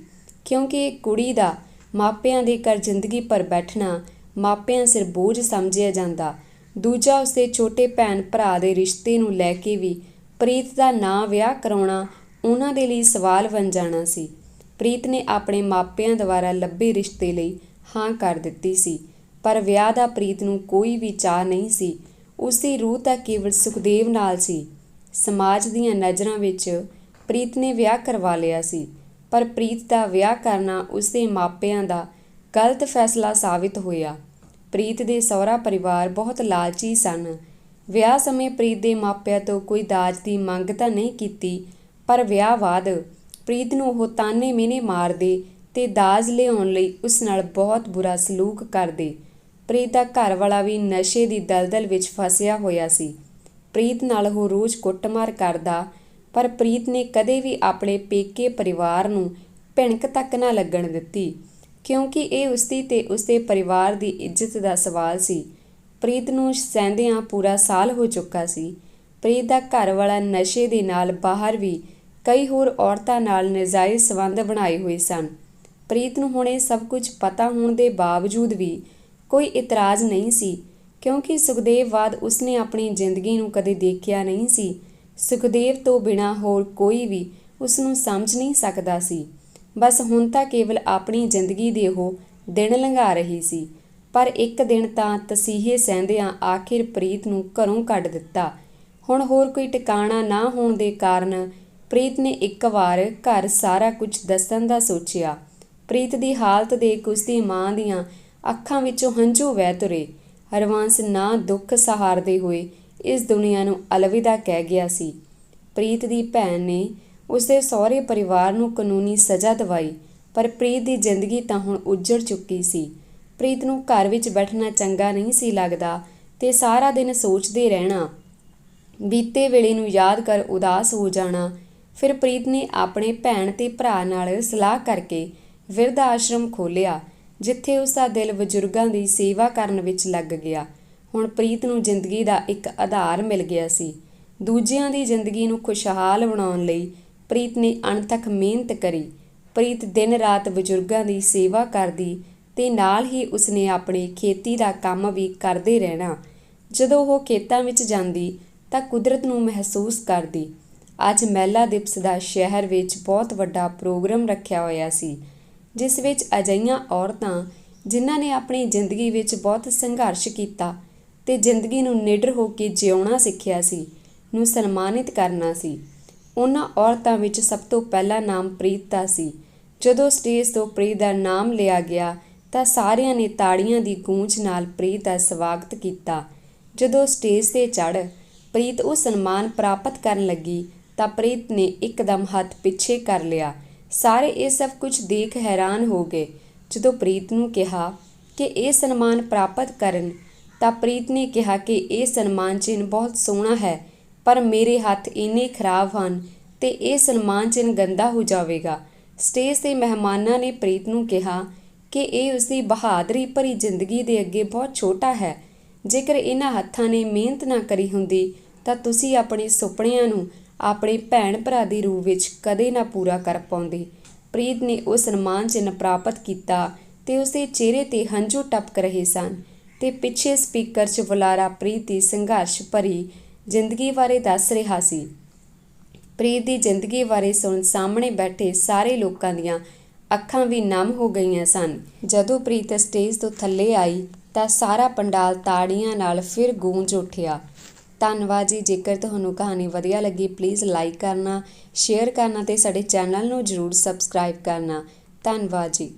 ਕਿਉਂਕਿ ਇਹ ਕੁੜੀ ਦਾ ਮਾਪਿਆਂ ਦੇ ਘਰ ਜ਼ਿੰਦਗੀ ਭਰ ਬੈਠਣਾ ਮਾਪਿਆਂ ਸਿਰ ਬੋਝ ਸਮਝਿਆ ਜਾਂਦਾ। ਦੂਜਾ, ਉਸਦੇ ਛੋਟੇ ਭੈਣ ਭਰਾ ਦੇ ਰਿਸ਼ਤੇ ਨੂੰ ਲੈ ਕੇ ਵੀ ਪ੍ਰੀਤ ਦਾ ਨਾ ਵਿਆਹ ਕਰਾਉਣਾ ਉਹਨਾਂ ਦੇ ਲਈ ਸਵਾਲ ਬਣ ਜਾਣਾ ਸੀ। ਪ੍ਰੀਤ ਨੇ ਆਪਣੇ ਮਾਪਿਆਂ ਦੁਆਰਾ ਲੱਭੇ ਰਿਸ਼ਤੇ ਲਈ ਹਾਂ ਕਰ ਦਿੱਤੀ ਸੀ, ਪਰ ਵਿਆਹ ਦਾ ਪ੍ਰੀਤ ਨੂੰ ਕੋਈ ਵੀ ਚਾਅ ਨਹੀਂ ਸੀ। ਉਸਦੀ ਰੂਹ ਤਾਂ ਕੇਵਲ ਸੁਖਦੇਵ ਨਾਲ ਸੀ। ਸਮਾਜ ਦੀਆਂ ਨਜ਼ਰਾਂ ਵਿੱਚ ਪ੍ਰੀਤ ਨੇ ਵਿਆਹ ਕਰਵਾ ਲਿਆ ਸੀ, ਪਰ ਪ੍ਰੀਤ ਦਾ ਵਿਆਹ ਕਰਨਾ ਉਸਦੇ ਮਾਪਿਆਂ ਦਾ ਗਲਤ ਫੈਸਲਾ ਸਾਬਿਤ ਹੋਇਆ। ਪ੍ਰੀਤ ਦੇ ਸਹੁਰਾ ਪਰਿਵਾਰ ਬਹੁਤ ਲਾਲਚੀ ਸਨ। ਵਿਆਹ ਸਮੇਂ ਪ੍ਰੀਤ ਦੇ ਮਾਪਿਆਂ ਤੋਂ ਕੋਈ ਦਾਜ ਦੀ ਮੰਗ ਤਾਂ ਨਹੀਂ ਕੀਤੀ, ਪਰ ਵਿਆਹ ਬਾਅਦ ਪ੍ਰੀਤ ਨੂੰ ਉਹ ਤਾਨੇ ਮਿਹਣੇ ਮਾਰਦੇ ਤੇ ਦਾਜ ਲਿਆਉਣ ਲਈ ਉਸ ਨਾਲ ਬਹੁਤ ਬੁਰਾ ਸਲੂਕ ਕਰਦੇ। ਪ੍ਰੀਤ ਦਾ ਘਰ ਵਾਲਾ ਵੀ ਨਸ਼ੇ ਦੀ ਦਲਦਲ ਵਿੱਚ ਫਸਿਆ ਹੋਇਆ ਸੀ। ਪ੍ਰੀਤ ਨਾਲ ਉਹ ਰੋਜ਼ ਕੁੱਟਮਾਰ ਕਰਦਾ, ਪਰ ਪ੍ਰੀਤ ਨੇ ਕਦੇ ਵੀ ਆਪਣੇ ਪੇਕੇ ਪਰਿਵਾਰ ਨੂੰ ਭਿਣਕ ਤੱਕ ਨਾ ਲੱਗਣ ਦਿੱਤੀ, ਕਿਉਂਕਿ ਇਹ ਉਸਦੀ ਤੇ ਉਸਦੇ ਪਰਿਵਾਰ ਦੀ ਇੱਜ਼ਤ ਦਾ ਸਵਾਲ ਸੀ। ਪ੍ਰੀਤ ਨੂੰ ਸਹਿੰਦਿਆਂ ਪੂਰਾ ਸਾਲ ਹੋ ਚੁੱਕਾ ਸੀ। ਪ੍ਰੀਤ ਦਾ ਘਰ ਵਾਲਾ ਨਸ਼ੇ ਦੇ ਨਾਲ ਬਾਹਰ ਵੀ ਕਈ ਹੋਰ ਔਰਤਾਂ ਨਾਲ ਨਾਜਾਇਜ਼ ਸੰਬੰਧ ਬਣਾਏ ਹੋਏ ਸਨ। ਪ੍ਰੀਤ ਨੂੰ ਹੁਣ ਇਹ ਸਭ ਕੁਝ ਪਤਾ ਹੋਣ ਦੇ ਬਾਵਜੂਦ ਵੀ ਕੋਈ ਇਤਰਾਜ਼ ਨਹੀਂ ਸੀ, ਕਿਉਂਕਿ ਸੁਖਦੇਵ ਬਾਅਦ ਉਸਨੇ ਆਪਣੀ ਜ਼ਿੰਦਗੀ ਨੂੰ ਕਦੇ ਦੇਖਿਆ ਨਹੀਂ ਸੀ। ਸੁਖਦੇਵ ਤੋਂ ਬਿਨਾਂ ਹੋਰ ਕੋਈ ਵੀ ਉਸਨੂੰ ਸਮਝ ਨਹੀਂ ਸਕਦਾ ਸੀ। ਬਸ ਹੁਣ ਤਾਂ ਕੇਵਲ ਆਪਣੀ ਜ਼ਿੰਦਗੀ ਦੇ ਉਹ ਦਿਨ ਲੰਘਾ ਰਹੀ ਸੀ। ਪਰ ਇੱਕ ਦਿਨ ਤਾਂ ਤਸੀਹੇ ਸਹਿੰਦਿਆਂ ਆਖਿਰ ਪ੍ਰੀਤ ਨੂੰ ਘਰੋਂ ਕੱਢ ਦਿੱਤਾ। ਹੁਣ ਹੋਰ ਕੋਈ ਟਿਕਾਣਾ ਨਾ ਹੋਣ ਦੇ ਕਾਰਨ ਪ੍ਰੀਤ ਨੇ ਇੱਕ ਵਾਰ ਘਰ ਸਾਰਾ ਕੁਝ ਦੱਸਣ ਦਾ ਸੋਚਿਆ। ਪ੍ਰੀਤ ਦੀ ਹਾਲਤ ਦੇਖ ਉਸਦੀ ਮਾਂ ਦੀਆਂ ਅੱਖਾਂ ਵਿੱਚੋਂ ਹੰਝੂ ਵਹਿ ਤੁਰੇ। ਹਰਬੰਸ ਨਾ ਦੁੱਖ ਸਹਾਰਦੇ ਹੋਏ ਇਸ ਦੁਨੀਆ ਨੂੰ ਅਲਵਿਦਾ ਕਹਿ ਗਿਆ ਸੀ। ਪ੍ਰੀਤ ਦੀ ਭੈਣ ਨੇ ਉਸਦੇ ਸਹੁਰੇ ਪਰਿਵਾਰ ਨੂੰ ਕਾਨੂੰਨੀ ਸਜ਼ਾ ਦਿਵਾਈ, ਪਰ ਪ੍ਰੀਤ ਦੀ ਜ਼ਿੰਦਗੀ ਤਾਂ ਹੁਣ ਉੱਜੜ ਚੁੱਕੀ ਸੀ। ਪ੍ਰੀਤ ਨੂੰ ਘਰ ਵਿੱਚ ਬੈਠਣਾ ਚੰਗਾ ਨਹੀਂ ਸੀ ਲੱਗਦਾ ਤੇ ਸਾਰਾ ਦਿਨ ਸੋਚਦੇ ਰਹਿਣਾ, ਬੀਤੇ ਵੇਲੇ ਨੂੰ ਯਾਦ ਕਰ ਉਦਾਸ ਹੋ ਜਾਣਾ। ਫਿਰ ਪ੍ਰੀਤ ਨੇ ਆਪਣੇ ਭੈਣ ਤੇ ਭਰਾ ਨਾਲ ਸਲਾਹ ਕਰਕੇ ਬਿਰਧ ਆਸ਼ਰਮ ਖੋਲ੍ਹਿਆ, ਜਿੱਥੇ ਉਸਦਾ ਦਿਲ ਬਜ਼ੁਰਗਾਂ ਦੀ ਸੇਵਾ ਕਰਨ ਵਿੱਚ ਲੱਗ ਗਿਆ। ਹੁਣ ਪ੍ਰੀਤ ਨੂੰ ਜ਼ਿੰਦਗੀ ਦਾ ਇੱਕ ਆਧਾਰ ਮਿਲ ਗਿਆ ਸੀ। ਦੂਜਿਆਂ ਦੀ ਜ਼ਿੰਦਗੀ ਨੂੰ ਖੁਸ਼ਹਾਲ ਬਣਾਉਣ ਲਈ ਪ੍ਰੀਤ ਨੇ ਅਣਥੱਕ ਮਿਹਨਤ ਕਰੀ। ਪ੍ਰੀਤ ਦਿਨ ਰਾਤ ਬਜ਼ੁਰਗਾਂ ਦੀ ਸੇਵਾ ਕਰਦੀ ਤੇ ਨਾਲ ਹੀ ਉਸਨੇ ਆਪਣੀ ਖੇਤੀ ਦਾ ਕੰਮ ਵੀ ਕਰਦੇ ਰਹਿਣਾ। ਜਦੋਂ ਉਹ ਖੇਤਾਂ ਵਿੱਚ ਜਾਂਦੀ ਤਾਂ ਕੁਦਰਤ ਨੂੰ ਮਹਿਸੂਸ ਕਰਦੀ। ਅੱਜ ਮਹਿਲਾ ਦਿਵਸ ਦਾ ਸ਼ਹਿਰ ਵਿੱਚ ਬਹੁਤ ਵੱਡਾ ਪ੍ਰੋਗਰਾਮ ਰੱਖਿਆ ਹੋਇਆ ਸੀ, ਜਿਸ ਵਿੱਚ ਅਜਿਹੀਆਂ ਔਰਤਾਂ ਜਿਨ੍ਹਾਂ ਨੇ ਆਪਣੀ ਜ਼ਿੰਦਗੀ ਵਿੱਚ ਬਹੁਤ ਸੰਘਰਸ਼ ਕੀਤਾ ਤੇ ਜ਼ਿੰਦਗੀ ਨੂੰ ਨਿਡਰ ਹੋ ਕੇ ਜਿਉਣਾ ਸਿੱਖਿਆ ਸੀ, ਨੂੰ ਸਨਮਾਨਿਤ ਕਰਨਾ ਸੀ। ਉਹਨਾਂ ਔਰਤਾਂ ਵਿੱਚ ਸਭ ਤੋਂ ਪਹਿਲਾ ਨਾਮ ਪ੍ਰੀਤ ਦਾ ਸੀ। ਜਦੋਂ ਸਟੇਜ ਤੋਂ ਪ੍ਰੀਤ ਦਾ ਨਾਮ ਲਿਆ ਗਿਆ ਤਾਂ ਸਾਰਿਆਂ ਨੇ ਤਾੜੀਆਂ ਦੀ ਗੂੰਜ ਨਾਲ ਪ੍ਰੀਤ ਦਾ ਸਵਾਗਤ ਕੀਤਾ। ਜਦੋਂ ਸਟੇਜ 'ਤੇ ਚੜ੍ਹ ਪ੍ਰੀਤ ਉਹ ਸਨਮਾਨ ਪ੍ਰਾਪਤ ਕਰਨ ਲੱਗੀ ਤਾਂ ਪ੍ਰੀਤ ਨੇ ਇੱਕਦਮ ਹੱਥ ਪਿੱਛੇ ਕਰ ਲਿਆ। ਸਾਰੇ ਇਹ ਸਭ ਕੁਝ ਦੇਖ ਹੈਰਾਨ ਹੋ ਗਏ। ਜਦੋਂ ਪ੍ਰੀਤ ਨੂੰ ਕਿਹਾ ਕਿ ਇਹ ਸਨਮਾਨ ਪ੍ਰਾਪਤ ਕਰਨ ਤਾਂ ਪ੍ਰੀਤ ਨੇ ਕਿਹਾ ਕਿ ਇਹ ਸਨਮਾਨ ਚਿੰਨ੍ਹ ਬਹੁਤ ਸੋਹਣਾ ਹੈ, ਪਰ ਮੇਰੇ ਹੱਥ ਇੰਨੇ ਖਰਾਬ ਹਨ ਤੇ ਇਹ ਸਨਮਾਨ ਚਿੰਨ੍ਹ ਗੰਦਾ ਹੋ ਜਾਵੇਗਾ। ਸਟੇਜ 'ਤੇ ਮਹਿਮਾਨਾਂ ਨੇ ਪ੍ਰੀਤ ਨੂੰ ਕਿਹਾ ਕਿ ਇਹ ਉਸਦੀ ਬਹਾਦਰੀ ਭਰੀ ਜ਼ਿੰਦਗੀ ਦੇ ਅੱਗੇ ਬਹੁਤ ਛੋਟਾ ਹੈ। ਜੇਕਰ ਇਹਨਾਂ ਹੱਥਾਂ ਨੇ ਮਿਹਨਤ ਨਾ ਕਰੀ ਹੁੰਦੀ ਤਾਂ ਤੁਸੀਂ ਆਪਣੇ ਸੁਪਨਿਆਂ ਨੂੰ ਆਪਣੇ ਭੈਣ ਭਰਾ ਦੇ ਰੂਪ ਵਿੱਚ ਕਦੇ ਨਾ ਪੂਰਾ ਕਰ ਪਾਉਂਦੇ। ਪ੍ਰੀਤ ਨੇ ਉਹ ਸਨਮਾਨ ਚਿੰਨ੍ਹ ਪ੍ਰਾਪਤ ਕੀਤਾ ਤੇ ਉਸਦੇ ਚਿਹਰੇ 'ਤੇ ਹੰਝੂ ਟਪਕ ਰਹੇ ਸਨ ਤੇ ਪਿੱਛੇ ਸਪੀਕਰ 'ਚ ਬੁਲਾਰਾ ਪ੍ਰੀਤ ਦੀ ਸੰਘਰਸ਼ ਭਰੀ ਜ਼ਿੰਦਗੀ ਬਾਰੇ ਦੱਸ ਰਿਹਾ ਸੀ। ਪ੍ਰੀਤ ਦੀ ਜ਼ਿੰਦਗੀ ਬਾਰੇ ਸੁਣ ਸਾਹਮਣੇ ਬੈਠੇ ਸਾਰੇ ਲੋਕਾਂ ਦੀਆਂ ਅੱਖਾਂ ਵੀ ਨਮ ਹੋ ਗਈਆਂ ਸਨ। ਜਦੋਂ ਪ੍ਰੀਤ ਸਟੇਜ ਤੋਂ ਥੱਲੇ ਆਈ ਤਾਂ ਸਾਰਾ ਪੰਡਾਲ ਤਾੜੀਆਂ ਨਾਲ ਫਿਰ ਗੂੰਜ ਉੱਠਿਆ। ਧੰਨਵਾਦ ਜੀ। ਜੇਕਰ ਤੁਹਾਨੂੰ ਕਹਾਣੀ ਵਧੀਆ ਲੱਗੀ ਪਲੀਜ਼ ਲਾਈਕ ਕਰਨਾ, ਸ਼ੇਅਰ ਕਰਨਾ ਤੇ ਸਾਡੇ ਚੈਨਲ ਨੂੰ ਜ਼ਰੂਰ ਸਬਸਕ੍ਰਾਈਬ ਕਰਨਾ। ਧੰਨਵਾਦ ਜੀ।